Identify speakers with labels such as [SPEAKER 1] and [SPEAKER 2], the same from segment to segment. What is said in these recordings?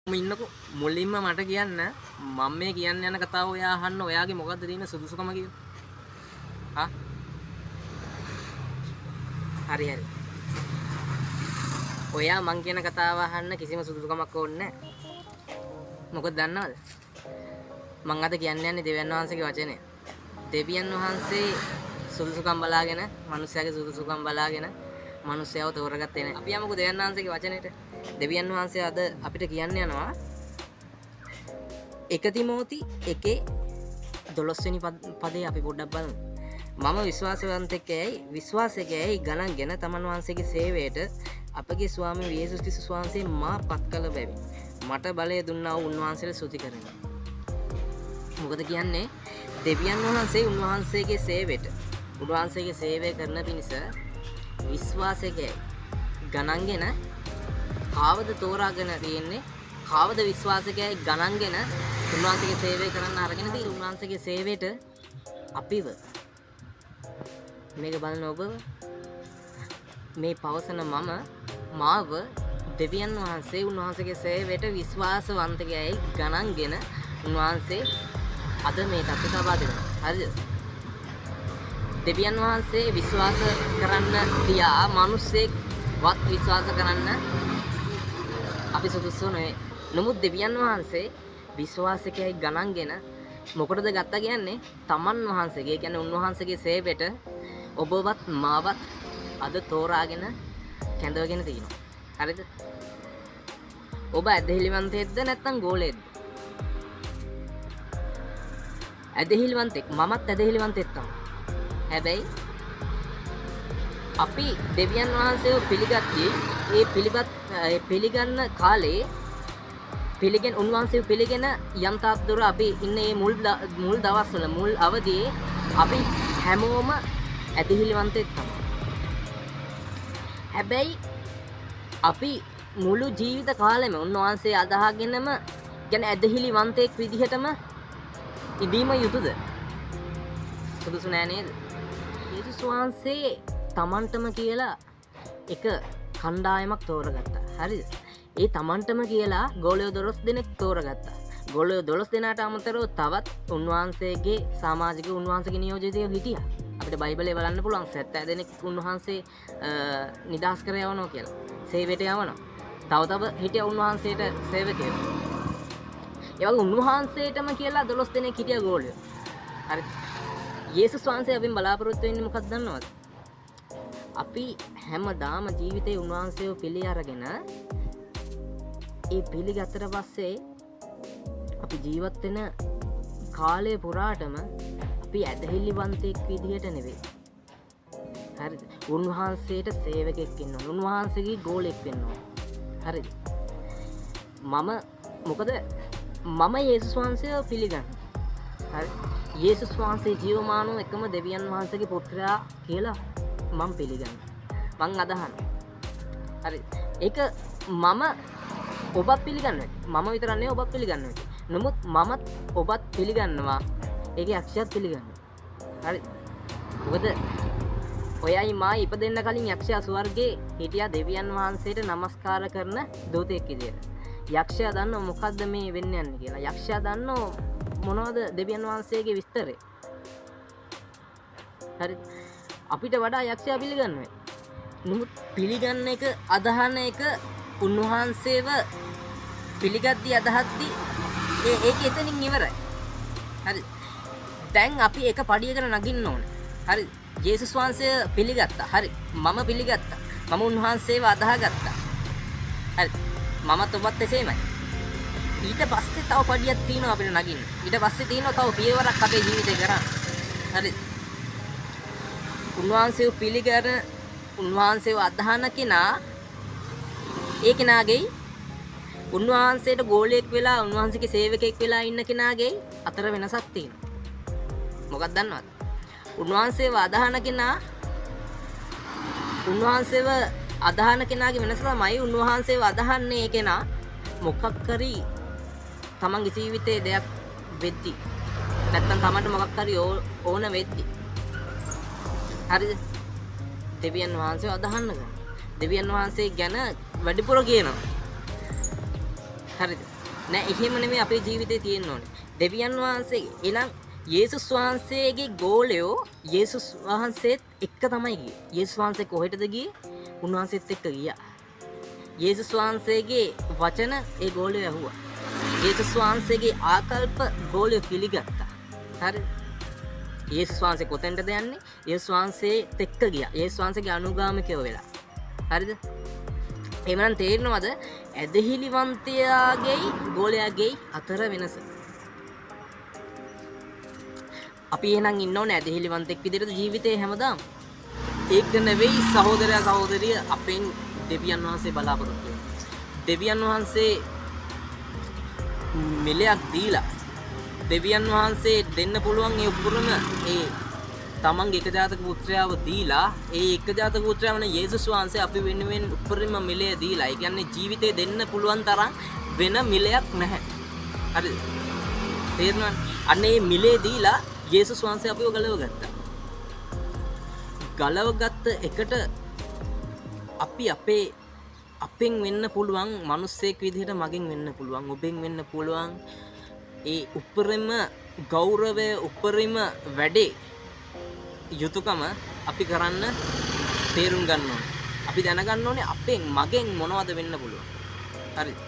[SPEAKER 1] ඉන්නකො මුලින්ම මට කියන්න මම මේ කියන්න යන කතාව ඔයා අහන්න ඔයාගේ මොකද්ද තියෙන සුදුසුකම කියලා. හා හරි හරි. ඔයා මං කියන කතාව අහන්න කිසිම සුදුසුකමක් ඕනේ නැහැ. මොකද දන්නවද? මං අද කියන්න යන්නේ දෙවියන් වහන්සේගේ වචනේ. දෙවියන් වහන්සේ සුදුසුකම් බලාගෙන, මිනිස්යාගේ සුදුසුකම් බලාගෙන මිනිස්යාව තෝරගත්තේ නැහැ. අපි යමුකෝ දෙවියන් වහන්සේගේ වචනේට. දෙවියන් වහන්සේ අද අපිට කියන්න යනවා 1 තිමෝති 1:12 වෙනි පදේ අපි පොඩ්ඩක් බලමු. මම විශ්වාසවන්තයෙක්යයි විශ්වාසකයයි ගණන්ගෙන තමන් වහන්සේගේ සේවයට අපගේ ස්වාමී යේසුස් ක්‍රිස්තුස් වහන්සේ මා පත් කළ බැවින් මට බලය දුන්නා වූ උන්වහන්සේට ස්තුති කරනවා. මොකද කියන්නේ දෙවියන් වහන්සේ උන්වහන්සේගේ සේවයට උන්වහන්සේගේ සේවය කරන පිණිස විශ්වාසකයයි ගණන්ගෙන කාවද තෝරාගෙන තියෙන්නේ කාවද විශ්වාසකයයි ගණන්ගෙන උන්වහන්සේගේ සේවය කරන්න අරගෙන තියෙන්නේ උන්වහන්සේගේ සේවයට අපිව මේක බලන ඔබ මේ පවසන මම මාව දෙවියන් වහන්සේ උන්වහන්සේගේ සේවයට විශ්වාසවන්තකයයි ගණන්ගෙන උන්වහන්සේ අද මේ තත්ත්වයට ලබා දෙනවා. හරිද? දෙවියන් වහන්සේ විශ්වාස කරන්න තියා මිනිස්සෙක්වත් විශ්වාස කරන්න අපි සුදුසු නෙවෙයි. නමුත් දෙවියන් වහන්සේ විශ්වාසකයයි ගණන්ගෙන මොකටද ගත්තා කියන්නේ? තමන් වහන්සේගේ කියන්නේ උන්වහන්සේගේ සේවයට ඔබවත් මාවත් අද තෝරාගෙන කැඳවගෙන තියෙනවා. හරිද? ඔබ ඇදහිලිවන්තයෙක්ද නැත්නම් ගෝලයෙක්ද? ඇදහිලිවන්තෙක්. මමත් ඇදහිලිවන්තෙක් තමයි. හැබැයි අපි දෙවියන් වහන්සේව පිළිගත්තී ඒ පිළිගන්න කාලේ පිළිගෙන උන්වහන්සේව පිළිගෙන යම් තාක් දුර අපි ඉන්නේ මේ මුල් දවස්වල මුල් අවදියේ අපි හැමෝම ඇදහිලිවන්තෙක් තමයි. හැබැයි අපි මුළු ජීවිත කාලෙම උන්වහන්සේ අදහගෙනම කියන්නේ ඇදහිලිවන්තෙක් විදිහටම ඉදීම යුතුයද? සුදුසු නෑ නේද? යේසුස් වහන්සේ තමන්ටම කියලා එක කණ්ඩායමක් තෝරගත්තා. හරිද? ඒ තමන්ටම කියලා ගෝලයෝ 12 දෙනෙක් තෝරගත්තා. ගෝලයෝ 12 දෙනාට අමතරව තවත් උන්වහන්සේගේ සමාජික උන්වහන්සේගේ නියෝජිතයෝ හිටියා. අපිට බයිබලයේ බලන්න පුළුවන් 70 දෙනෙක් උන්වහන්සේ නිදහස් කර යවනවා කියලා. සේවයට යවනවා. තව හිටියා උන්වහන්සේට සේවකයෝ. ඒ වගේ උන්වහන්සේටම කියලා 12 දෙනෙක් හිටියා ගෝලයෝ. හරිද? යේසුස් වහන්සේ අපෙන් බලාපොරොත්තු වෙන්නේ මොකක්ද දන්නවද? අපි හැමදාම ජීවිතේ උන්වහන්සේව පිළි අරගෙන ඒ පිළිගත්තට පස්සේ අපි ජීවත් වෙන කාලය පුරාටම අපි ඇදහිලිවන්තයෙක් විදිහට නෙවෙයි. හරිද? උන්වහන්සේට සේවකෙක් වෙන්න ඕන. උන්වහන්සේගේ ගෝලෙක් වෙන්න ඕන. හරිද? මොකද මම යේසුස් වහන්සේව පිළිගන්නවා. හරි? යේසුස් වහන්සේ ජීවමාන වූ එකම දෙවියන් වහන්සේගේ පුත්‍රයා කියලා මම පිළිගන්නවා. මං අදහනවා. හරි. ඒක මම ඔබත් පිළිගන්නවා. මම විතරක් නෙවෙයි ඔබත් පිළිගන්නවා. නමුත් මමත් ඔබත් පිළිගන්නවා. ඒකේ යක්ෂයාත් පිළිගන්නවා. හරි. මොකද ඔයයි මායි ඉපදෙන්න කලින් යක්ෂයා ස්වර්ගේ හිටියා දෙවියන් වහන්සේට නමස්කාර කරන දූතයෙක් විදියට. යක්ෂයා දන්නව මොකද්ද මේ වෙන්න යන්නේ කියලා. යක්ෂයා දන්නව මොනවද දෙවියන් වහන්සේගේ විස්තරේ. හරි. අපිට වඩා යක්ෂයා පිළිගන්නවා. නමුත් පිළිගන්න එක අදහන එක උන්වහන්සේව පිළිගද්දි අදහද්දි ඒක එතනින් ඉවරයි. හරි. දැන් අපි එක පඩියකට නගින්න ඕනේ. හරි. යේසුස් වහන්සේ පිළිගත්තා. හරි. මම පිළිගත්තා. මම උන්වහන්සේව අදහගත්තා. හරි. මමත් ඔබත් එසේමයි. ඊට පස්සේ තව පඩියක් තියෙනවා අපිට නගින්න. ඊට පස්සේ තියෙනවා තව පියවරක් අපේ ජීවිතේ කරන්න. හරි. උන්වහන්සේව පිළිගන උන්වහන්සේව අදහන කෙනා ඒ කෙනාගේ උන්වහන්සේට ගෝලයෙක් වෙලා උන්වහන්සේගේ සේවකයෙක් වෙලා ඉන්න කෙනාගේ අතර වෙනසක් තියෙනවා. මොකක්ද දන්නවද? උන්වහන්සේව අදහන කෙනා උන්වහන්සේව අදහන කෙනාගේ වෙනස තමයි උන්වහන්සේව අදහන්නේ කෙනා මොකක් හරි තමන්ගේ ජීවිතේ දෙයක් වෙද්දි නැත්තම් තමන්ට මොකක් හරි ඕන වෙද්දි හරිද? දෙවියන් වහන්සේව අදහන්න ගන්න. දෙවියන් වහන්සේ ගැන වැඩිපුර කියනවා. හරිද? නෑ එහෙම නෙමෙයි අපේ ජීවිතේ තියෙන්න ඕනේ. දෙවියන් වහන්සේ එනම් යේසුස් වහන්සේගේ ගෝලයෝ යේසුස් වහන්සේත් එක්ක තමයි ගියේ. යේසුස් වහන්සේ කොහෙටද ගියේ? උන්වහන්සේත් එක්ක ගියා. යේසුස් වහන්සේගේ වචන ඒ ගෝලයෝ ඇහුවා. යේසුස් වහන්සේගේ ආකල්ප ගෝලයෝ පිළිගත්තා. හරිද? යේසුස් වහන්සේ කොතෙන්ටද යන්නේ? යේසුස් වහන්සේත් එක්ක ගියා. යේසුස් වහන්සේගේ අනුගාමිකයෝ වෙලා. හරිද? එහෙනම් තේරෙනවද? ඇදහිලිවන්තයාගේ ගෝලයාගේ අතර වෙනස. අපි එහෙනම් ඉන්න ඕනේ ඇදහිලිවන්තෙක් විදිහට ජීවිතේ හැමදාම. ඒක නෙවෙයි සහෝදරයා සහෝදරිය අපෙන් දෙවියන් වහන්සේ බලාපොරොත්තු වෙන්නේ. දෙවියන් වහන්සේ මිලයක් දීලා දෙවියන් වහන්සේ දෙන්න පුළුවන් ඒ උපුරම ඒ තමන්ගේ එක ජාතක පුත්‍රයාව දීලා ඒ එක ජාතක පුත්‍රයා වන යේසුස් වහන්සේ අපි වෙනුවෙන් උපරිම මිලය දීලා. ඒ කියන්නේ ජීවිතේ දෙන්න පුළුවන් තරම් වෙන මිලයක් නැහැ. හරිද? තේරෙනවද? අන්න ඒ මිලේ දීලා යේසුස් වහන්සේ අපිව ගලව ගත්තා. ගලව ගත්ත එකට අපි අපෙන් වෙන්න පුළුවන් මිනිස්සෙක් විදිහට මගෙන් වෙන්න පුළුවන් ඔබෙන් වෙන්න පුළුවන් ඒ උපරිම ගෞරවය උපරිම වැඩේ යුතුයකම අපි කරන්න තේරුම් ගන්න ඕනේ. අපි දැනගන්න ඕනේ අපෙන් මගෙන් මොනවද වෙන්න පුළුවන්. හරිද?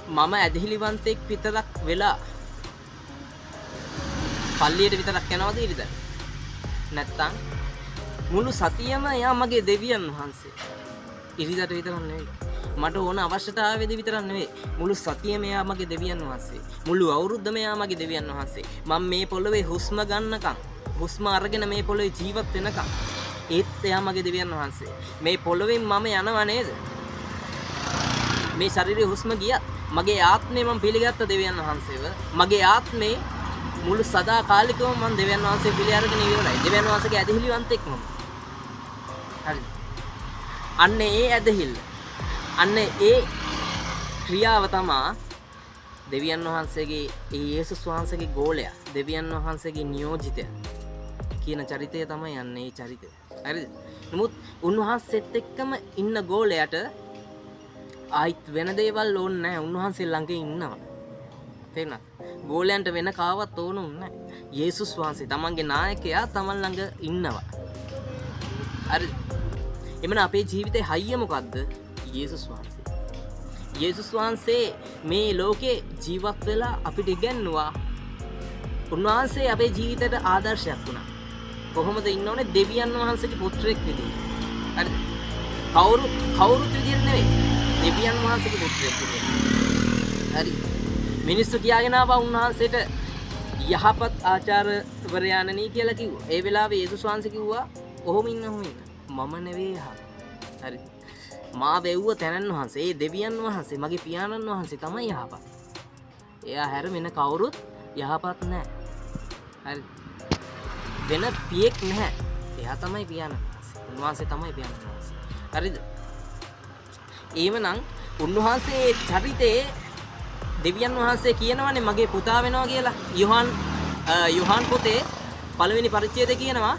[SPEAKER 1] මම ඇදහිලිවන්තෙක් විතරක් වෙලා පල්ලියට විතරක් යනවද ඉරිදා? නැත්තම් මුළු සතියම එයා මගේ දෙවියන් වහන්සේ. ඉරිදාට විතරක් නෙවෙයි. මට ඕන අවශ්‍යතාවයේදී විතරක් නෙවෙයි. මුළු සතියම එයා මගේ දෙවියන් වහන්සේ. මුළු අවුරුද්දම එයා මගේ දෙවියන් වහන්සේ. මම මේ පොළවේ හුස්ම ගන්නකම්, හුස්ම අරගෙන මේ පොළවේ ජීවත් වෙනකම් ඒත් එයා මගේ දෙවියන් වහන්සේ. මේ පොළවෙන් මම යනවා නේද? මේ ශරීරයේ හුස්ම ගියත් මගේ ආත්මය මම පිළිගත්ත දෙවියන් වහන්සේව. මගේ ආත්මේ මුළු සදාකාලිකවම මම දෙවියන් වහන්සේ පිළි අරගෙන ඉවරයි. දෙවියන් වහන්සේගේ ඇදහිලිවන්තෙක් මම. හරිද? අන්න ඒ ඇදහිල්ල. අන්න ඒ ක්‍රියාව තමා දෙවියන් වහන්සේගේ ඒ යේසුස් වහන්සේගේ ගෝලයා, දෙවියන් වහන්සේගේ නියෝජිතයා කියන චරිතය තමයි යන්නේ ඒ චරිතය. හරිද? නමුත් උන්වහන්සේත් එක්කම ඉන්න ගෝලයට ආයිත් වෙන දේවල් ඕනේ නැහැ. උන්වහන්සේ ළඟ ඉන්නවා. තේරුණාද? ගෝලයන්ට වෙන කාවත් ඕනුන්නේ නැහැ. යේසුස් වහන්සේ තමන්ගේ නායකයා තමන් ළඟ ඉන්නවා. හරිද? එමන අපේ ජීවිතේ හයිය මොකද්ද? යේසුස් වහන්සේ. යේසුස් වහන්සේ මේ ලෝකේ ජීවත් වෙලා අපිට ඉගැන්නුවා. උන්වහන්සේ අපේ ජීවිතයට ආදර්ශයක් වුණා. කොහොමද ඉන්න ඕනේ? දෙවියන් වහන්සේගේ පුත්‍රයෙක් විදිහට. හරිද? කවුරුත් විදිහට නෙවෙයි. දෙවියන් වහන්සේගේ පුත්‍රයෙක් විදිහට. හරි. මිනිස්සු කියාගෙන ආවා උන්වහන්සේට යහපත් ආචාර්යවරයාණනි කියලා කිව්වා. ඒ වෙලාවේ යේසුස් වහන්සේ කිව්වා ඔහොම ඉන්න මම නෙවෙයි යහපත්. හරි. මා වෙව්ව තැනන් වහන්සේ, ඒ දෙවියන් වහන්සේ, මගේ පියාණන් වහන්සේ තමයි යහපත්. එයා හැර වෙන කවුරුත් යහපත් නැහැ. හරි. වෙන පියෙක් නැහැ. එයා තමයි පියාණන් වහන්සේ. උන්වහන්සේ තමයි පියාණන් වහන්සේ. හරිද? එහෙමනම් උන්වහන්සේ චරිතේ දෙවියන් වහන්සේ කියනවානේ මගේ පුතා වෙනවා කියලා. යෝහන් පොතේ පළවෙනි පරිච්ඡේදයේ කියනවා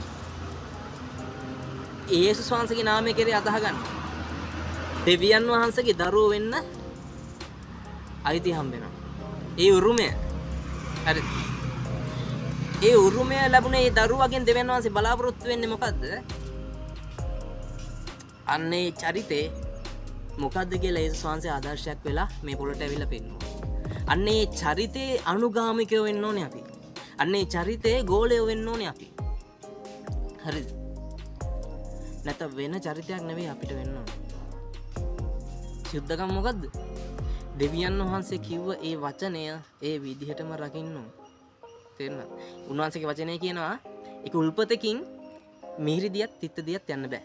[SPEAKER 1] යේසුස් වහන්සේගේ නාමය කෙරේ අදහ ගන්න. දෙවියන් වහන්සේගේ දරුවෝ වෙන්න අයිති හම්බ වෙනවා. ඒ උරුමය. හරිද? ඒ උරුමය ලැබුණේ ඒ දරුවගෙන් දෙවියන් වහන්සේ බලාපොරොත්තු වෙන්නේ මොකද්ද? අන්නේ චරිතේ මොකද්ද කියලා යේසුස් වහන්සේ ආදර්ශයක් වෙලා මේ පොළට ඇවිල්ලා පෙන්නුවා. අන්නේ චරිතේ අනුගාමිකයෝ වෙන්න ඕනේ අපි. අන්නේ චරිතේ ගෝලයෝ වෙන්න ඕනේ අපි. හරිද? නැත්නම් වෙන චරිතයක් නෙවෙයි අපිට වෙන්න ඕනේ. සුද්ධකම් මොකද්ද? දෙවියන් වහන්සේ කිව්ව ඒ වචනය ඒ විදිහටම රකින්න ඕනේ. තේරෙනවද? උන්වහන්සේගේ වචනය කියනවා ඒක උල්පතකින් මිහිරිදියක් තිත්තදියක් යන්න බෑ.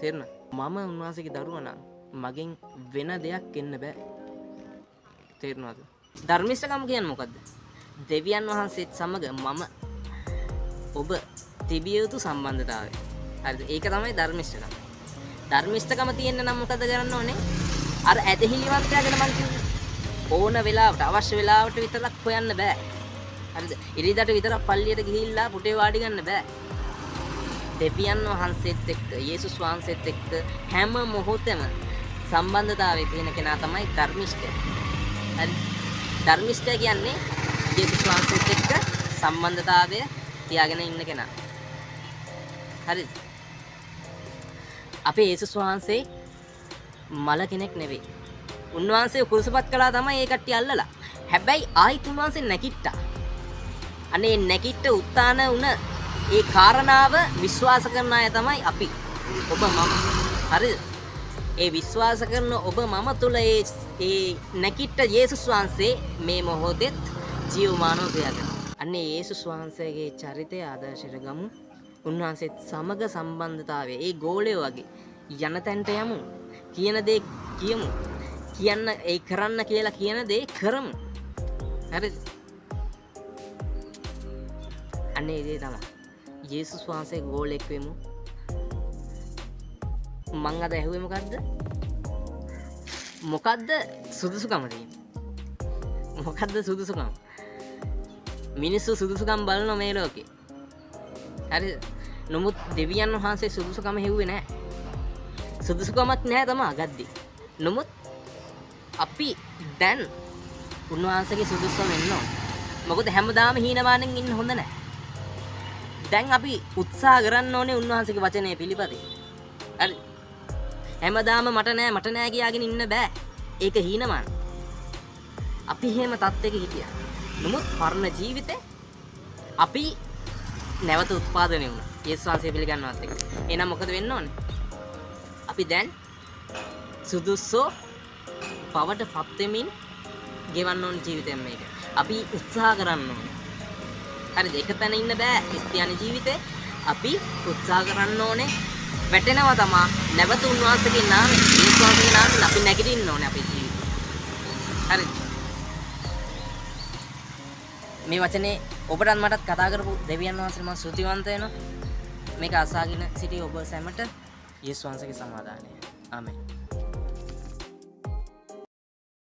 [SPEAKER 1] තේරෙනවද? මම උන්වහන්සේගේ දරුවා නම් මගෙන් වෙන දෙයක් එන්න බෑ. තේරෙනවද? ධර්මිෂ්ඨකම කියන්නේ මොකද්ද? දෙවියන් වහන්සේත් සමග මම ඔබ තිබිය යුතු සම්බන්ධතාවය. හරිද? ඒක තමයි ධර්මිෂ්ඨකම. ධර්මිෂ්ඨකම තියෙන්න නම් මොකද කරන්න ඕනේ? අර ඇදහිලිවන්තයාගෙන මං කිව්වේ ඕන වෙලාවට අවශ්‍ය වෙලාවට විතරක් හොයන්න බෑ. හරිද? ඉරිදාට විතරක් පල්ලියට ගිහිල්ලා පුටේ වාඩි ගන්න බෑ. දෙවියන් වහන්සේත් එක්ක යේසුස් වහන්සේත් එක්ක හැම මොහොතෙම සම්බන්ධතාවය තියෙන කෙනා තමයි ධර්මිෂ්ඨය. හරි. ධර්මිෂ්ඨය කියන්නේ යේසුස් වහන්සේත් එක්ක සම්බන්ධතාවය තියාගෙන ඉන්න කෙනා. හරිද? අපේ යේසුස් වහන්සේ මල කෙනෙක් නෙවෙයි. උන්වහන්සේ කුරුසපත් කළා තමයි ඒ කට්ටිය අල්ලලා. හැබැයි ආයිත් උන්වහන්සේ නැගිට්ටා. අනේ නැගිට උත්තාන වුණ ඒ කාරණාව විශ්වාස කරන අය තමයි අපි. ඔබ මම. හරිද? ඒ විශ්වාස කරන ඔබ මම තුල ඒ නැගිට යේසුස් වහන්සේ මේ මොහොතේත් ජීවමානව ක්‍රියාකරනවා. අන්නේ යේසුස් වහන්සේගේ චරිතය ආදර්ශයට ගමු. උන්වහන්සේත් සමග සම්බන්ධතාවය ඒ ගෝලය වගේ යන තැනට යමු. කියන දේ කියමු. කියන්න ඒ කරන්න කියලා කියන දේ කරමු. හරිද? අන්නේ ඒ තමයි. යේසුස් වහන්සේ ගෝලෙක් වෙමු. මං අද ඇහුවේ මොකද්ද? මොකද්ද සුදුසුකම තියෙන්නේ? මොකද්ද සුදුසුකම? මිනිස්සු සුදුසුකම් බලන මේ ලෝකේ. හරිද? නමුත් දෙවියන් වහන්සේ සුදුසුකම හෙව්වේ නැහැ. සුදුසුකමක් නැහැ තමයි අගද්දි. නමුත් අපි දැන් උන්වහන්සේගේ සුදුසුකම වෙන්න ඕන. මොකද හැමදාම හීනමානෙන් ඉන්න හොඳ නැහැ. දැන් අපි උත්සාහ කරන්න ඕනේ උන්වහන්සේගේ වචනය පිළිපදින්න. හරි. හැමදාම මට නෑ කියාගෙන ඉන්න බෑ. ඒක හීනමාන. අපි එහෙම තත්ත්වයක හිටියා. නමුත් පරණ ජීවිතේ අපි නැවත උත්පාදනය වුණා. යේසුස් වහන්සේ පිළිගන්නවත් එක. එහෙනම් මොකද වෙන්න ඕනේ? අපි දැන් සුදුසෝ පවට පත් වෙමින් ගෙවන්න ඕන ජීවිතයක් මේක. අපි උත්සාහ කරන්න ඕනේ. හරිද? එක තැන ඉන්න බෑ ක්‍රිස්තියානි ජීවිතේ. අපි උත්සාහ කරන්න ඕනේ. වැටෙනවා තමා නැවත උන්වහන්සේගේ නාමයෙන් යේසුස් වහන්සේගේ නාමයෙන් අපි නැගිටින්න ඕනේ අපේ ජීවිතේ. හරිද? මේ වචනේ ඔබටත් මටත් කතා කරපු දෙවියන් වහන්සේට මම ස්තුතිවන්ත වෙනවා. මේක අසාගෙන සිටි ඔබ සැමට යේසුස් වහන්සේගේ සමාදානය. ආමෙන්.